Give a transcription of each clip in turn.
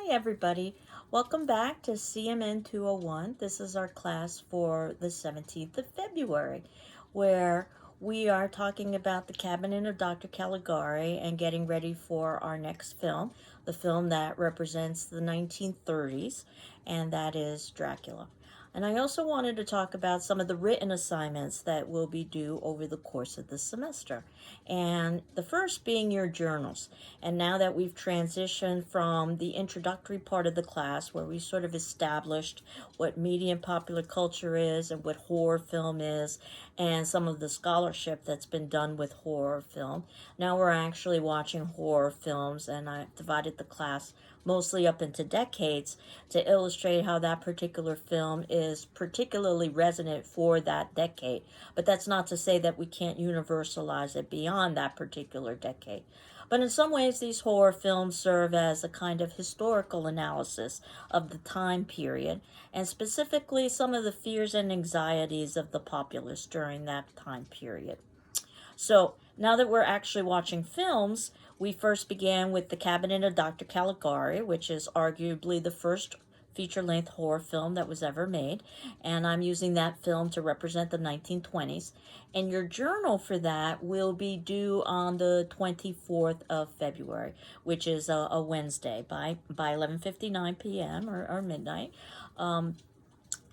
Hi everybody, welcome back to CMN 201. This is our class for the 17th of February, where we are talking about the Cabinet of Dr. Caligari and getting ready for our next film, the film that represents the 1930s, and that is Dracula. And I also wanted to talk about some of the written assignments that will be due over the course of the semester. And the first being your journals. And now that we've transitioned from the introductory part of the class where we sort of established what media and popular culture is and what horror film is and some of the scholarship that's been done with horror film, now we're actually watching horror films, and I divided the class mostly up into decades to illustrate how that particular film is particularly resonant for that decade. But that's not to say that we can't universalize it beyond that particular decade. But in some ways, these horror films serve as a kind of historical analysis of the time period, and specifically some of the fears and anxieties of the populace during that time period. So now that we're actually watching films, we first began with The Cabinet of Dr. Caligari, which is arguably the first feature-length horror film that was ever made, and I'm using that film to represent the 1920s. And your journal for that will be due on the 24th of February, which is a Wednesday by 11:59 p.m. or midnight.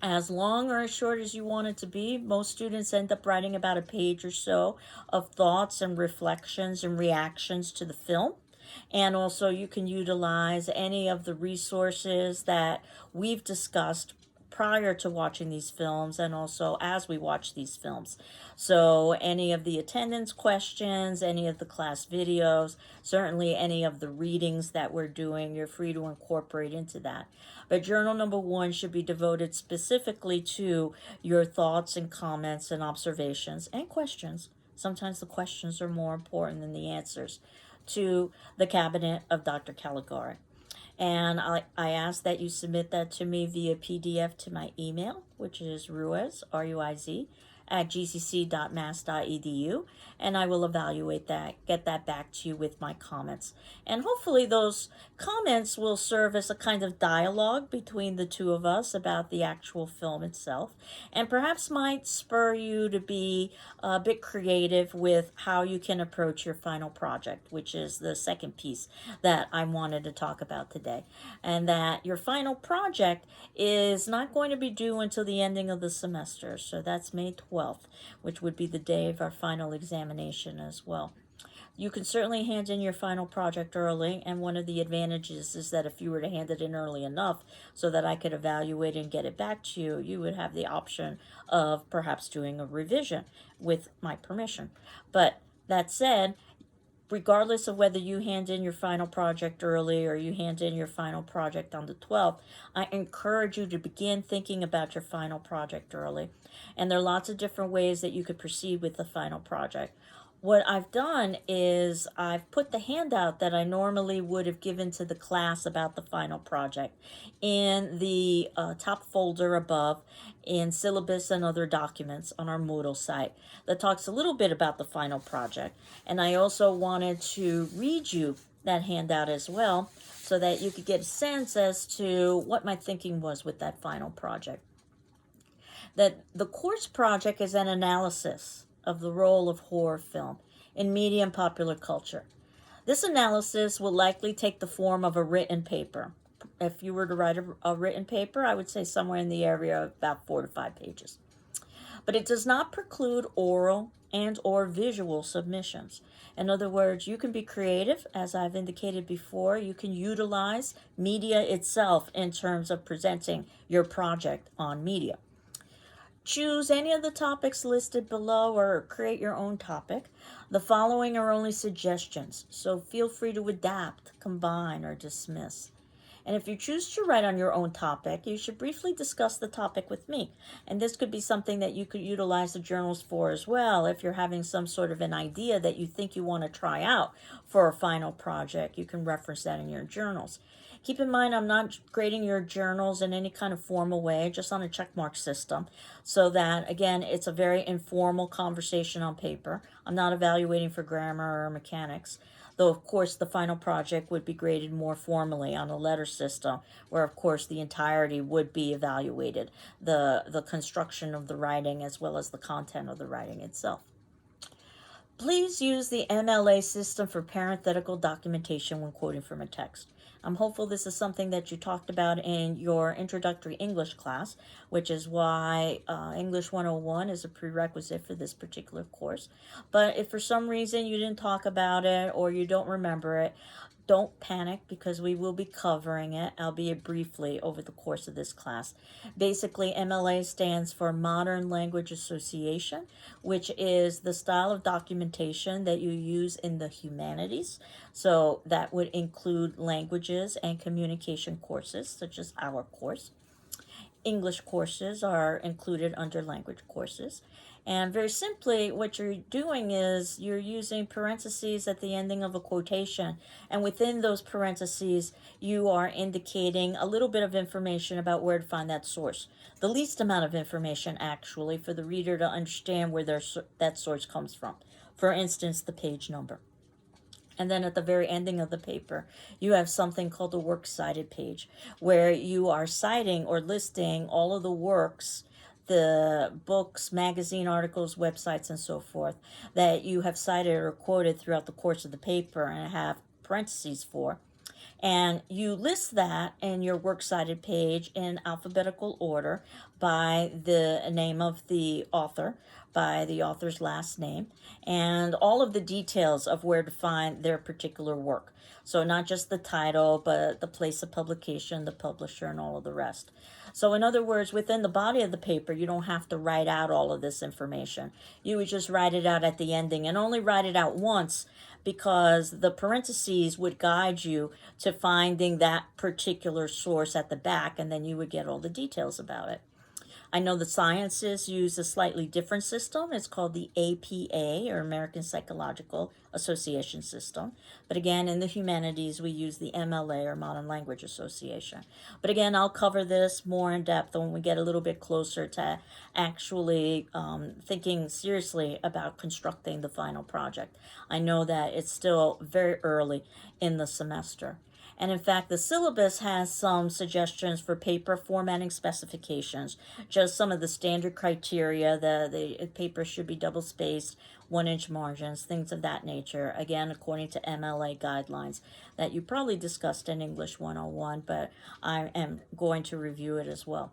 As long or as short as you want it to be. Most students end up writing about a page or so of thoughts and reflections and reactions to the film. And also, you can utilize any of the resources that we've discussed prior to watching these films and also as we watch these films. So, any of the attendance questions, any of the class videos, certainly any of the readings that we're doing, you're free to incorporate into that. But journal number one should be devoted specifically to your thoughts and comments and observations and questions. Sometimes the questions are more important than the answers to the Cabinet of Dr. Caligari. And I ask that you submit that to me via PDF to my email, which is ruiz, R-U-I-Z, at gcc.mass.edu, and I will evaluate that, get that back to you with my comments. And hopefully those comments will serve as a kind of dialogue between the two of us about the actual film itself, and perhaps might spur you to be a bit creative with how you can approach your final project, which is the second piece that I wanted to talk about today. And that your final project is not going to be due until the ending of the semester, so that's May 12th, which would be the day of our final examination as well. You can certainly hand in your final project early, and one of the advantages is that if you were to hand it in early enough so that I could evaluate and get it back to you, you would have the option of perhaps doing a revision with my permission. But that said, regardless of whether you hand in your final project early or you hand in your final project on the 12th, I encourage you to begin thinking about your final project early. And there are lots of different ways that you could proceed with the final project. What I've done is I've put the handout that I normally would have given to the class about the final project in the top folder above in syllabus and other documents on our Moodle site that talks a little bit about the final project. And I also wanted to read you that handout as well so that you could get a sense as to what my thinking was with that final project. That the course project is an analysis of the role of horror film in media and popular culture. This analysis will likely take the form of a written paper. If you were to write a written paper, I would say somewhere in the area of about 4 to 5 pages. But it does not preclude oral and or visual submissions. In other words, you can be creative, as I've indicated before. You can utilize media itself in terms of presenting your project on media. Choose any of the topics listed below or create your own topic. The following are only suggestions, so feel free to adapt, combine, or dismiss. And if you choose to write on your own topic, you should briefly discuss the topic with me. And this could be something that you could utilize the journals for as well. If you're having some sort of an idea that you think you want to try out for a final project, you can reference that in your journals. Keep in mind, I'm not grading your journals in any kind of formal way, just on a checkmark system, so that, again, it's a very informal conversation on paper. I'm not evaluating for grammar or mechanics. though of course the final project would be graded more formally on a letter system, where of course the entirety would be evaluated, the construction of the writing as well as the content of the writing itself. Please use the MLA system for parenthetical documentation when quoting from a text. I'm hopeful this is something that you talked about in your introductory English class, which is why English 101 is a prerequisite for this particular course. But if for some reason you didn't talk about it or you don't remember it, don't panic, because we will be covering it, albeit briefly, over the course of this class. Basically, MLA stands for Modern Language Association, which is the style of documentation that you use in the humanities. So that would include languages and communication courses, such as our course. English courses are included under language courses. And very simply, what you're doing is you're using parentheses at the ending of a quotation. And within those parentheses, you are indicating a little bit of information about where to find that source. The least amount of information, actually, for the reader to understand where that source comes from. For instance, the page number. And then at the very ending of the paper, you have something called the works cited page, where you are citing or listing all of the works, the books, magazine articles, websites, and so forth that you have cited or quoted throughout the course of the paper and have parentheses for. And you list that in your works cited page in alphabetical order by the name of the author, by the author's last name, and all of the details of where to find their particular work. So not just the title, but the place of publication, the publisher, and all of the rest. So in other words, within the body of the paper, you don't have to write out all of this information. You would just write it out at the ending, and only write it out once, because the parentheses would guide you to finding that particular source at the back, and then you would get all the details about it. I know the sciences use a slightly different system. It's called the APA, or American Psychological Association system. But again, in the humanities, we use the MLA, or Modern Language Association. But again, I'll cover this more in depth when we get a little bit closer to actually thinking seriously about constructing the final project. I know that it's still very early in the semester. And in fact, the syllabus has some suggestions for paper formatting specifications, just some of the standard criteria. The paper should be double spaced, 1-inch margins, things of that nature. Again, according to MLA guidelines that you probably discussed in English 101, but I am going to review it as well.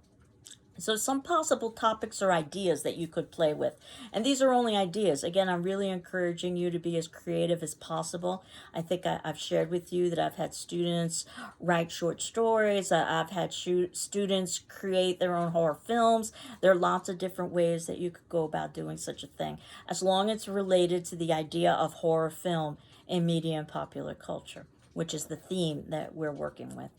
So some possible topics or ideas that you could play with. And these are only ideas. Again, I'm really encouraging you to be as creative as possible. I think I've shared with you that I've had students write short stories. I've had students create their own horror films. There are lots of different ways that you could go about doing such a thing, as long as it's related to the idea of horror film in media and popular culture, which is the theme that we're working with.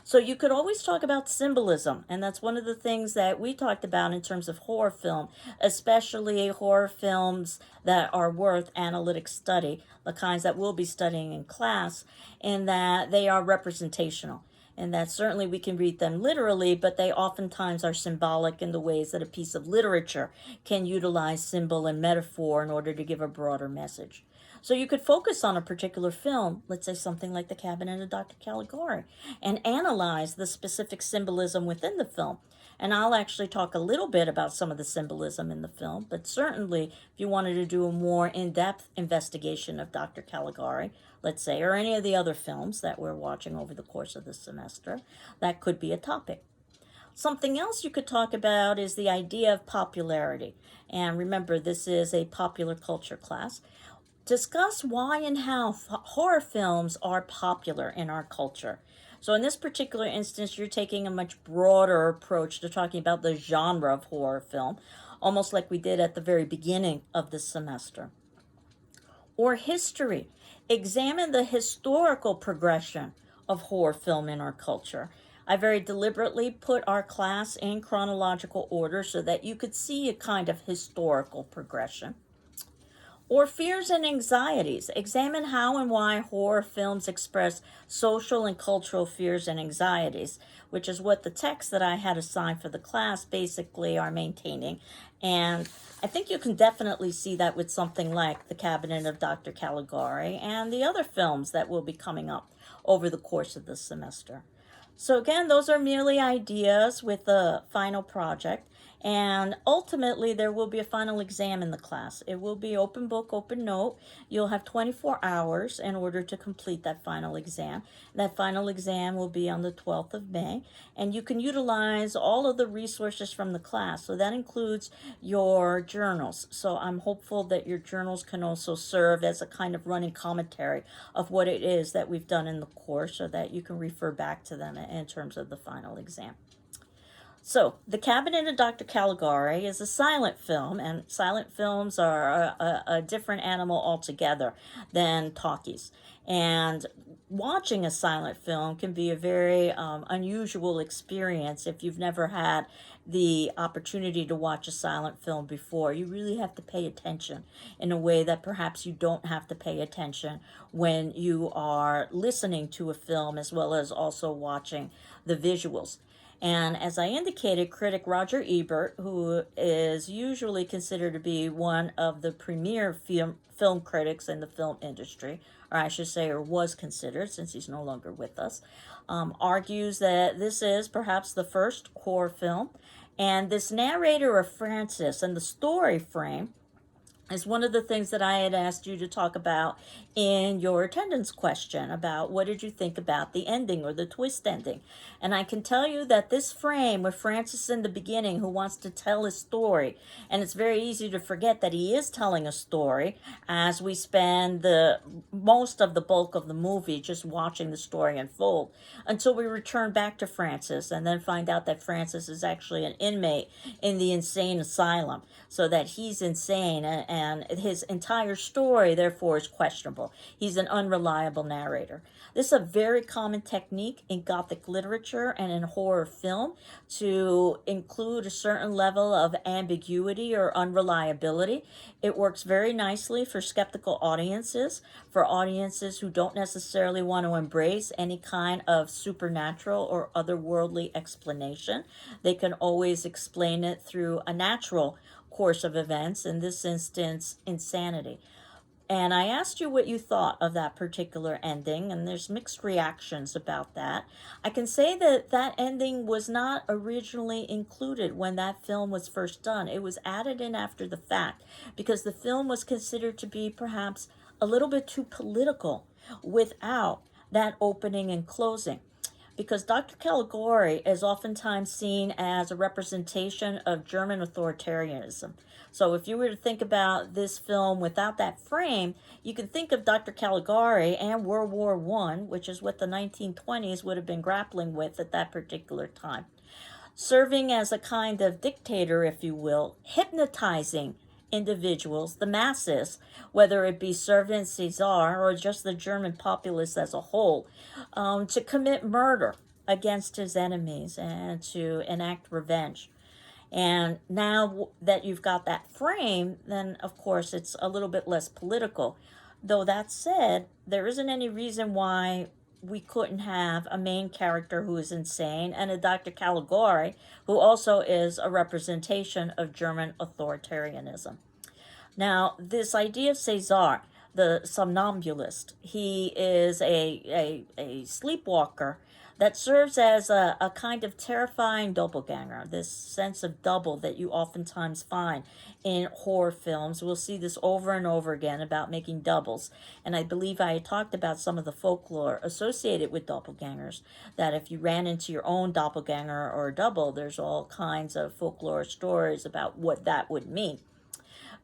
So you could always talk about symbolism, and that's one of the things that we talked about in terms of horror film, especially horror films that are worth analytic study, the kinds that we'll be studying in class, in that they are representational. And that certainly we can read them literally, but they oftentimes are symbolic in the ways that a piece of literature can utilize symbol and metaphor in order to give a broader message. So you could focus on a particular film, let's say something like The Cabinet of Dr. Caligari, and analyze the specific symbolism within the film. And I'll actually talk a little bit about some of the symbolism in the film, but certainly if you wanted to do a more in-depth investigation of Dr. Caligari, let's say, or any of the other films that we're watching over the course of the semester, that could be a topic. Something else you could talk about is the idea of popularity. And remember, this is a popular culture class. Discuss why and how horror films are popular in our culture. So in this particular instance, you're taking a much broader approach to talking about the genre of horror film, almost like we did at the very beginning of this semester. Or history. Examine the historical progression of horror film in our culture. I very deliberately put our class in chronological order so that you could see a kind of historical progression. or fears and anxieties. Examine how and why horror films express social and cultural fears and anxieties, which is what the text that I had assigned for the class basically are maintaining. And I think you can definitely see that with something like The Cabinet of Dr. Caligari and the other films that will be coming up over the course of the semester. So again, those are merely ideas with the final project. And ultimately, there will be a final exam in the class. It will be open book, open note. You'll have 24 hours in order to complete that final exam. That final exam will be on the 12th of May. And you can utilize all of the resources from the class. So that includes your journals. So I'm hopeful that your journals can also serve as a kind of running commentary of what it is that we've done in the course, so that you can refer back to them in terms of the final exam. So, The Cabinet of Dr. Caligari is a silent film, and silent films are a different animal altogether than talkies. And watching a silent film can be a very unusual experience if you've never had the opportunity to watch a silent film before. You really have to pay attention in a way that perhaps you don't have to pay attention when you are listening to a film, as well as also watching the visuals. And as I indicated, critic Roger Ebert, who is usually considered to be one of the premier film critics in the film industry, or I should say, or was considered since he's no longer with us, argues that this is perhaps the first horror film. And this narrator of Francis and the story frame is one of the things that I had asked you to talk about in your attendance question about what did you think about the ending or the twist ending. And I can tell you that this frame with Francis in the beginning who wants to tell his story, and it's very easy to forget that he is telling a story as we spend the most of the bulk of the movie just watching the story unfold until we return back to Francis and then find out that Francis is actually an inmate in the insane asylum, so that he's insane and his entire story therefore is questionable. He's an unreliable narrator. This is a very common technique in Gothic literature and in horror film to include a certain level of ambiguity or unreliability. It works very nicely for skeptical audiences, for audiences who don't necessarily want to embrace any kind of supernatural or otherworldly explanation. They can always explain it through a natural course of events, in this instance, insanity. And I asked you what you thought of that particular ending, and there's mixed reactions about that. I can say that that ending was not originally included when that film was first done. It was added in after the fact because the film was considered to be perhaps a little bit too political without that opening and closing. Because Dr. Caligari is oftentimes seen as a representation of German authoritarianism. So if you were to think about this film without that frame, you can think of Dr. Caligari and World War I, which is what the 1920s would have been grappling with at that particular time. Serving as a kind of dictator, if you will, hypnotizing individuals, the masses, whether it be servant Caesar or just the German populace as a whole, to commit murder against his enemies and to enact revenge. And now that you've got that frame, then of course it's a little bit less political. Though that said, there isn't any reason why we couldn't have a main character who is insane and a Dr. Caligari who also is a representation of German authoritarianism. Now, this idea of Caesar, the somnambulist, he is a sleepwalker that serves as a kind of terrifying doppelganger, this sense of double that you oftentimes find in horror films. We'll see this over and over again about making doubles. And I believe I had talked about some of the folklore associated with doppelgangers, that if you ran into your own doppelganger or double, there's all kinds of folklore stories about what that would mean.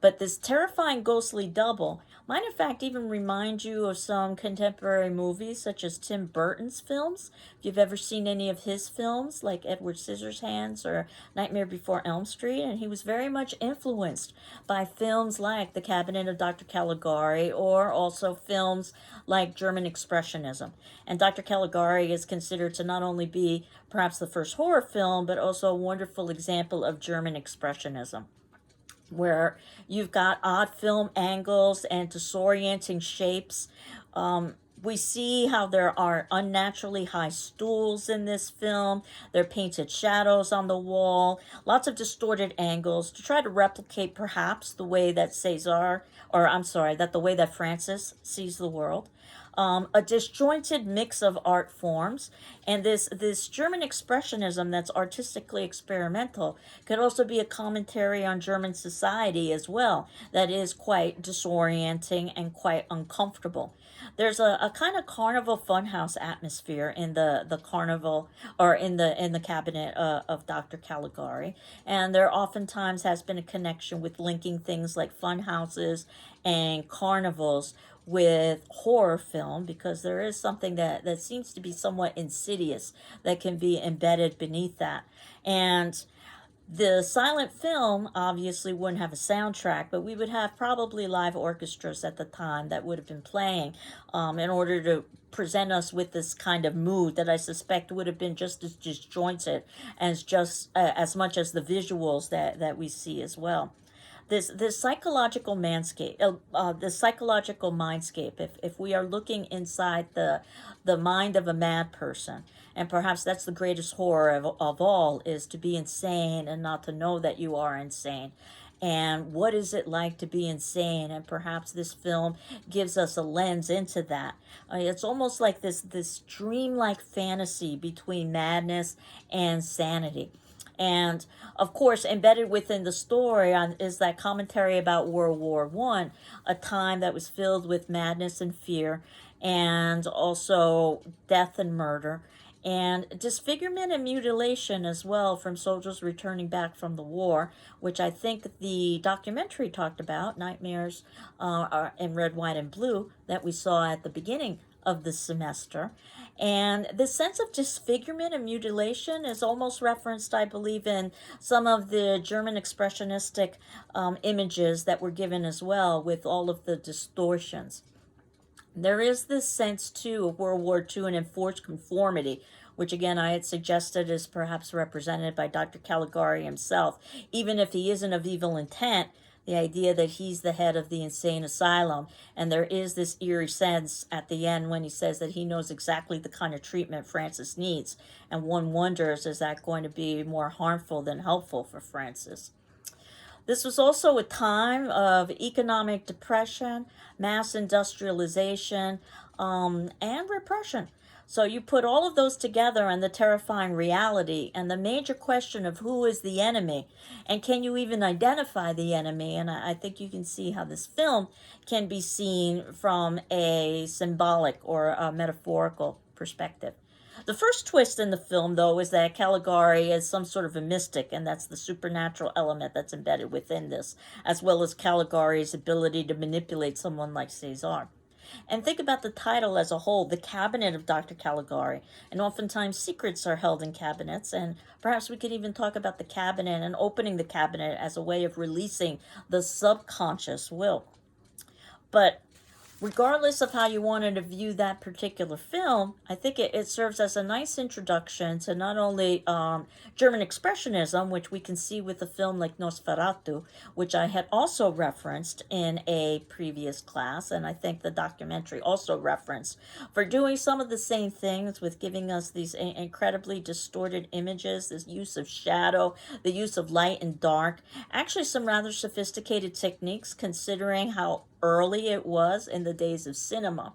But this terrifying ghostly double might in fact even remind you of some contemporary movies such as Tim Burton's films. If you've ever seen any of his films like Edward Scissorhands or Nightmare Before Elm Street, and he was very much influenced by films like The Cabinet of Dr. Caligari or also films like German Expressionism. And Dr. Caligari is considered to not only be perhaps the first horror film, but also a wonderful example of German Expressionism. where you've got odd film angles and disorienting shapes. We see how there are unnaturally high stools in this film. There are painted shadows on the wall, lots of distorted angles to try to replicate perhaps the way that César, or I'm sorry, that the way that Francis sees the world. A disjointed mix of art forms, and this German expressionism that's artistically experimental could also be a commentary on German society as well. That is quite disorienting and quite uncomfortable. There's a kind of carnival funhouse atmosphere in the carnival, or in the cabinet of Dr. Caligari, and there oftentimes has been a connection with linking things like funhouses and carnivals with horror film, because there is something that seems to be somewhat insidious that can be embedded beneath that. And the silent film obviously wouldn't have a soundtrack, but we would have probably live orchestras at the time that would have been playing in order to present us with this kind of mood that I suspect would have been just as disjointed as just as much as the visuals that we see as well. This psychological landscape, the psychological mindscape. If we are looking inside the mind of a mad person, and perhaps that's the greatest horror of all, is to be insane and not to know that you are insane. And what is it like to be insane? And perhaps this film gives us a lens into that. It's almost like this dreamlike fantasy between madness and sanity. And of course, embedded within the story is that commentary about World War One, a time that was filled with madness and fear, and also death and murder, and disfigurement and mutilation as well from soldiers returning back from the war, which I think the documentary talked about, Nightmares in Red, White, and Blue, that we saw at the beginning of the semester. And this sense of disfigurement and mutilation is almost referenced, I believe, in some of the German expressionistic images that were given as well, with all of the distortions. There is this sense, too, of World War II and enforced conformity, which again I had suggested is perhaps represented by Dr. Caligari himself. Even if he isn't of evil intent, the idea that he's the head of the insane asylum, and there is this eerie sense at the end when he says that he knows exactly the kind of treatment Francis needs, and one wonders, is that going to be more harmful than helpful for Francis? This was also a time of economic depression, mass industrialization, and repression. So you put all of those together and the terrifying reality and the major question of who is the enemy, and can you even identify the enemy? And I think you can see how this film can be seen from a symbolic or a metaphorical perspective. The first twist in the film, though, is that Caligari is some sort of a mystic, and that's the supernatural element that's embedded within this, as well as Caligari's ability to manipulate someone like César. And think about the title as a whole, The Cabinet of Dr. Caligari. And oftentimes secrets are held in cabinets, and perhaps we could even talk about the cabinet and opening the cabinet as a way of releasing the subconscious will. But regardless of how you wanted to view that particular film, I think it serves as a nice introduction to not only German Expressionism, which we can see with a film like Nosferatu, which I had also referenced in a previous class, and I think the documentary also referenced, for doing some of the same things with giving us these incredibly distorted images, this use of shadow, the use of light and dark, actually some rather sophisticated techniques considering how early it was in the days of cinema.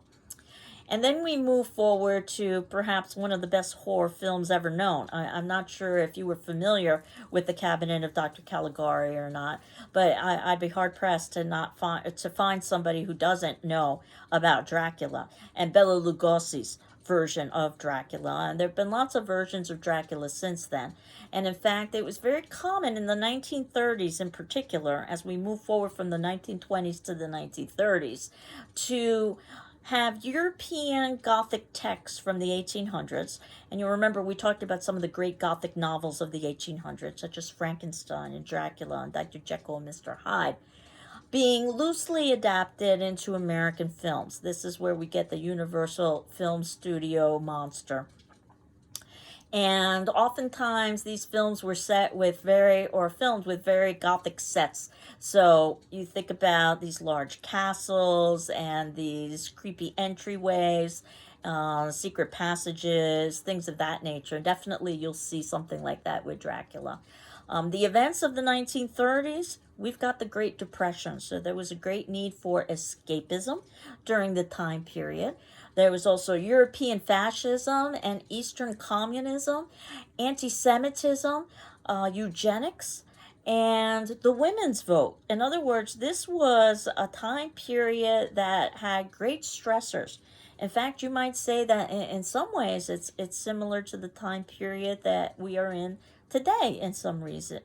And then we move forward to perhaps one of the best horror films ever known. I'm not sure if you were familiar with The Cabinet of Dr. Caligari or not, but I'd be hard pressed to find somebody who doesn't know about Dracula and Bela Lugosi's version of Dracula. And there have been lots of versions of Dracula since then. And in fact, it was very common in the 1930s in particular, as we move forward from the 1920s to the 1930s, to have European Gothic texts from the 1800s. And you remember we talked about some of the great Gothic novels of the 1800s, such as Frankenstein and Dracula and Dr. Jekyll and Mr. Hyde, being loosely adapted into American films. This is where we get the Universal Film Studio monster. And oftentimes these films were set with filmed with very gothic sets. So you think about these large castles and these creepy entryways, secret passages, things of that nature. Definitely you'll see something like that with Dracula. The events of the 1930s, we've got the Great Depression, so there was a great need for escapism during the time period. There was also European fascism and Eastern communism, anti Semitism, eugenics, and the women's vote. In other words, this was a time period that had great stressors. In fact, you might say that in some ways it's similar to the time period that we are in today in some ways in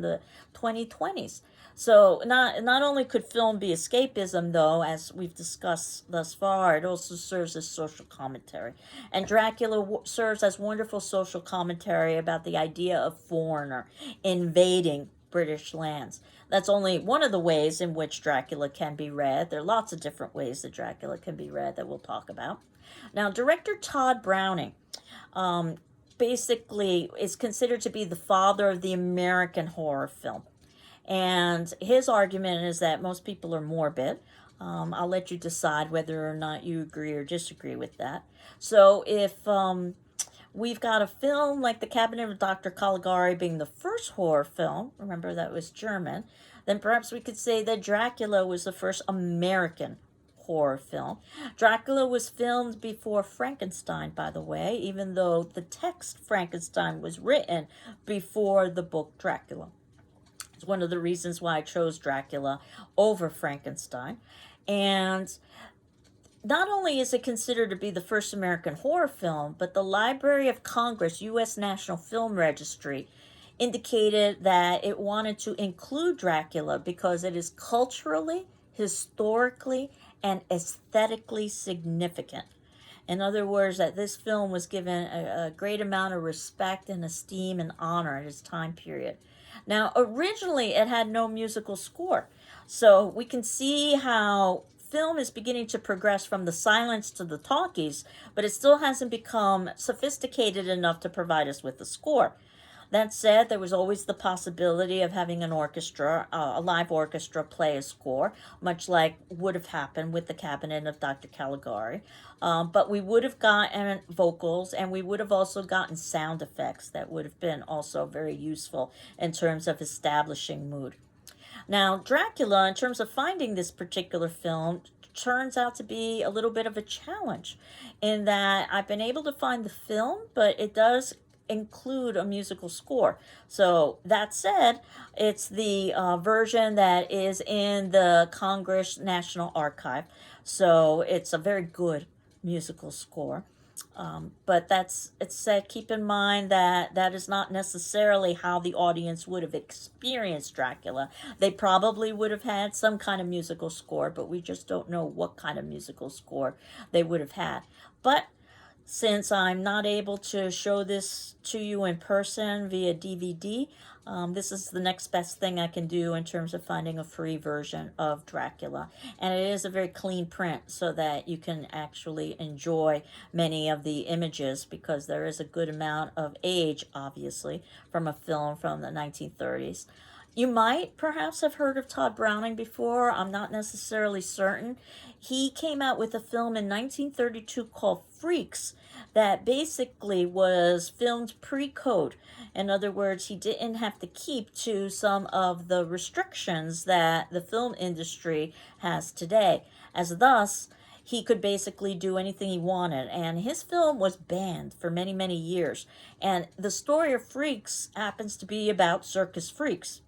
the 2020s. So not only could film be escapism, though, as we've discussed thus far, it also serves as social commentary. And Dracula serves as wonderful social commentary about the idea of foreigner invading British lands. That's only one of the ways in which Dracula can be read. There are lots of different ways that Dracula can be read that we'll talk about. Now, director Todd Browning um, basically is considered to be the father of the American horror film. And his argument is that most people are morbid. I'll let you decide whether or not you agree or disagree with that. So if we've got a film like The Cabinet of Dr. Caligari being the first horror film, remember that was German, then perhaps we could say that Dracula was the first American horror film. Dracula was filmed before Frankenstein, by the way, even though the text Frankenstein was written before the book Dracula. It's one of the reasons why I chose Dracula over Frankenstein. And not only is it considered to be the first American horror film, but the Library of Congress, U.S. National Film Registry, indicated that it wanted to include Dracula because it is culturally, historically, and aesthetically significant. In other words, that this film was given a great amount of respect and esteem and honor at its time period. Now, originally, it had no musical score. So we can see how film is beginning to progress from the silence to the talkies, but it still hasn't become sophisticated enough to provide us with a score. That said, there was always the possibility of having an orchestra, a live orchestra, play a score, much like would have happened with the Cabinet of Dr. Caligari. But we would have gotten vocals, and we would have also gotten sound effects that would have been also very useful in terms of establishing mood. Now, Dracula, in terms of finding this particular film, turns out to be a little bit of a challenge in that I've been able to find the film, but it does include a musical score. So that said, it's the version that is in the Congress National Archive. So it's a very good musical score. But it's said, keep in mind that that is not necessarily how the audience would have experienced Dracula. They probably would have had some kind of musical score, but we just don't know what kind of musical score they would have had. But since I'm not able to show this to you in person via DVD, this is the next best thing I can do in terms of finding a free version of Dracula. And it is a very clean print so that you can actually enjoy many of the images because there is a good amount of age, obviously, from a film from the 1930s. You might perhaps have heard of Todd Browning before. I'm not necessarily certain. He came out with a film in 1932 called Freaks that basically was filmed pre-code. In other words, he didn't have to keep to some of the restrictions that the film industry has today. As thus, he could basically do anything he wanted. And his film was banned for many, many years. And the story of Freaks happens to be about circus freaks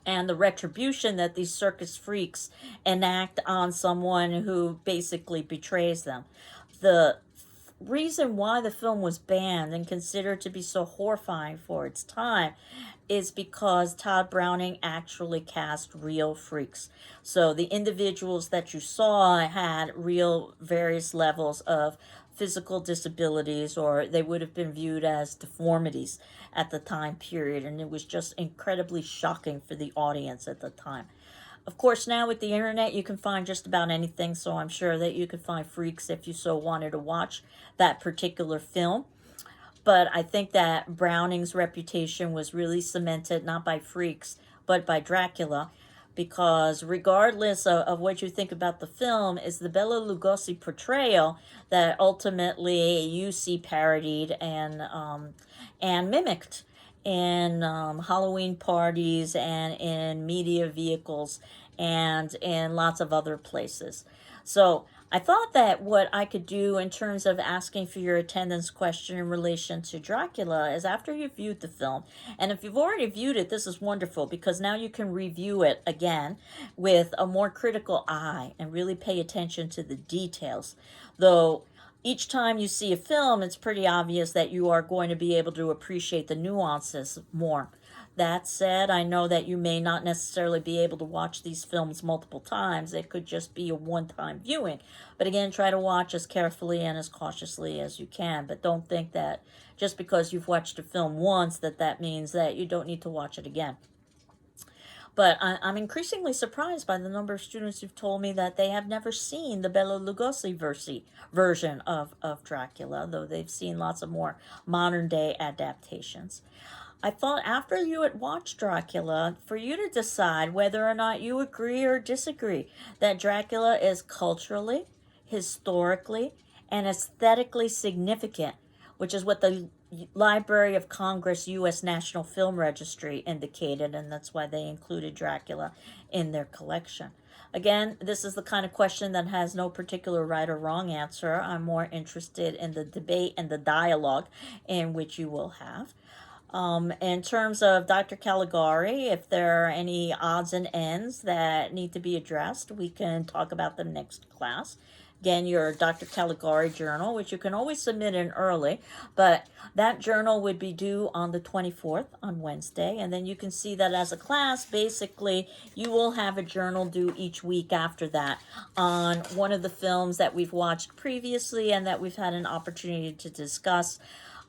and the retribution that these circus freaks enact on someone who basically betrays them. The reason why the film was banned and considered to be so horrifying for its time is because Todd Browning actually cast real freaks. So the individuals that you saw had real various levels of physical disabilities, or they would have been viewed as deformities at the time period, and it was just incredibly shocking for the audience at the time. Of course, now with the internet, you can find just about anything, so I'm sure that you could find freaks if you so wanted to watch that particular film. But I think that Browning's reputation was really cemented not by freaks, but by Dracula, because regardless of what you think about the film, is the Bela Lugosi portrayal that ultimately you see parodied and mimicked in Halloween parties and in media vehicles and in lots of other places. So I thought that what I could do in terms of asking for your attendance question in relation to Dracula is after you've viewed the film, and if you've already viewed it, this is wonderful because now you can review it again with a more critical eye and really pay attention to the details. Though each time you see a film, it's pretty obvious that you are going to be able to appreciate the nuances more. That said, I know that you may not necessarily be able to watch these films multiple times. It could just be a one-time viewing. But again, try to watch as carefully and as cautiously as you can. But don't think that just because you've watched a film once that means that you don't need to watch it again. But I'm increasingly surprised by the number of students who've told me that they have never seen the Bela Lugosi version of Dracula, though they've seen lots of more modern day adaptations. I thought after you had watched Dracula, for you to decide whether or not you agree or disagree that Dracula is culturally, historically, and aesthetically significant, which is what the Library of Congress U.S. National Film Registry indicated, and that's why they included Dracula in their collection. Again, this is the kind of question that has no particular right or wrong answer. I'm more interested in the debate and the dialogue in which you will have. In terms of Dr. Caligari, if there are any odds and ends that need to be addressed, we can talk about them next class. Again, your Dr. Caligari journal, which you can always submit in early, but that journal would be due on the 24th on Wednesday. And then you can see that as a class, basically, you will have a journal due each week after that on one of the films that we've watched previously and that we've had an opportunity to discuss.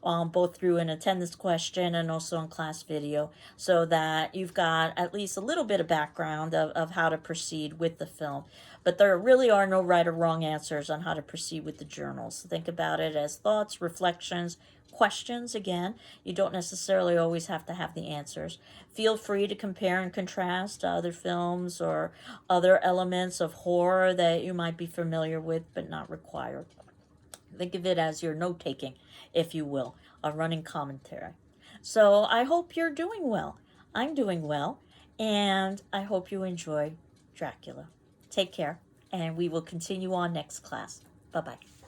Both through an attendance question and also in class video, so that you've got at least a little bit of background of how to proceed with the film. But there really are no right or wrong answers on how to proceed with the journals. Think about it as thoughts, reflections, questions. Again, you don't necessarily always have to have the answers. Feel free to compare and contrast other films or other elements of horror that you might be familiar with but not required. Think of it as your note taking, if you will, a running commentary. So I hope you're doing well. I'm doing well, and I hope you enjoy Dracula. Take care, and we will continue on next class. Bye bye.